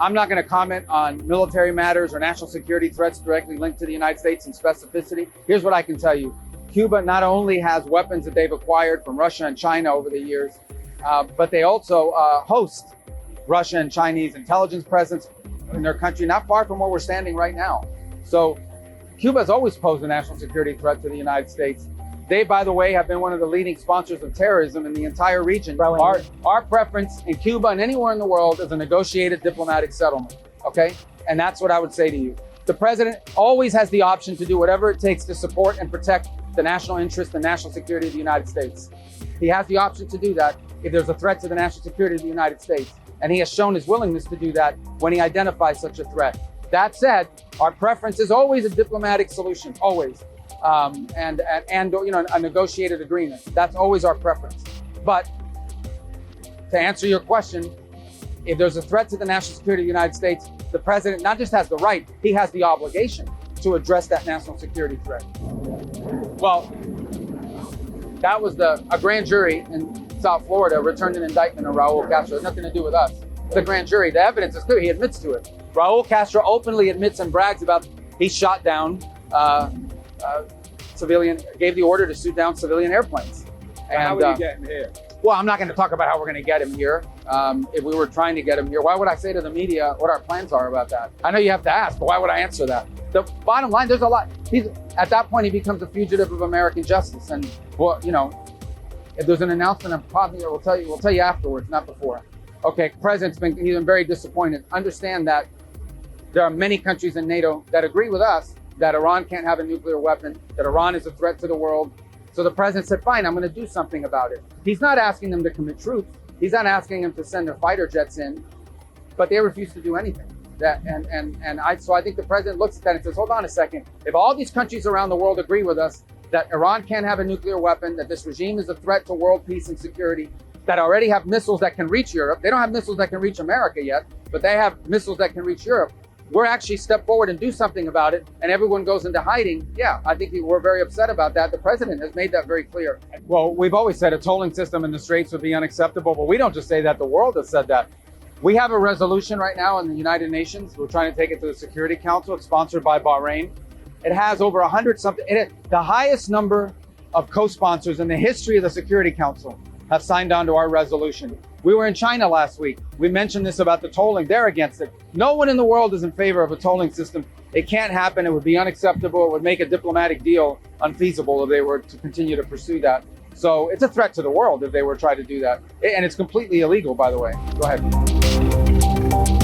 I'm not going to comment on military matters or national security threats directly linked to the United States in specificity. Here's what I can tell you. Cuba not only has weapons that they've acquired from Russia and China over the years, but they also host Russian and Chinese intelligence presence in their country, not far from where we're standing right now. So Cuba has always posed a national security threat to the United States. They, by the way, have been one of the leading sponsors of terrorism in the entire region. Our preference in Cuba and anywhere in the world is a negotiated diplomatic settlement, okay? And that's what I would say to you. The president always has the option to do whatever it takes to support and protect the national interest and national security of the United States. He has the option to do that if there's a threat to the national security of the United States. And he has shown his willingness to do that when he identifies such a threat. That said, our preference is always a diplomatic solution, always. And a negotiated agreement. That's always our preference. But to answer your question, if there's a threat to the national security of the United States, the president not just has the right, he has the obligation to address that national security threat. Well, that was a grand jury in South Florida returned an indictment on Raúl Castro. It has nothing to do with us. The grand jury, the evidence is clear. He admits to it. Raúl Castro openly admits and brags about he shot down civilian, gave the order to shoot down civilian airplanes. And how would you get him here? Well, I'm not going to talk about how we're going to get him here. If we were trying to get him here, why would I say to the media what our plans are about that? I know you have to ask, but why would I answer that? The bottom line, there's a lot. At that point, he becomes a fugitive of American justice. And, well, if there's an announcement, I'm probably we'll tell you afterwards, not before. Okay, president's he's been very disappointed. Understand that there are many countries in NATO that agree with us that Iran can't have a nuclear weapon, that Iran is a threat to the world. So the president said, fine, I'm going to do something about it. He's not asking them to commit troops. He's not asking them to send their fighter jets in, but they refuse to do anything. So I think the president looks at that and says, hold on a second. If all these countries around the world agree with us that Iran can't have a nuclear weapon, that this regime is a threat to world peace and security, that already have missiles that can reach Europe. They don't have missiles that can reach America yet, but they have missiles that can reach Europe. We're actually step forward and do something about it, and everyone goes into hiding. Yeah, I think we're very upset about that. The president has made that very clear. Well, we've always said a tolling system in the Straits would be unacceptable, but we don't just say that, the world has said that. We have a resolution right now in the United Nations. We're trying to take it to the Security Council. It's sponsored by Bahrain. It has over 100 something, the highest number of co-sponsors in the history of the Security Council have signed on to our resolution. We were in China last week. We mentioned this about the tolling. They're against it. No one in the world is in favor of a tolling system. It can't happen. It would be unacceptable. It would make a diplomatic deal unfeasible if they were to continue to pursue that. So it's a threat to the world if they were to try to do that. And it's completely illegal, by the way. Go ahead.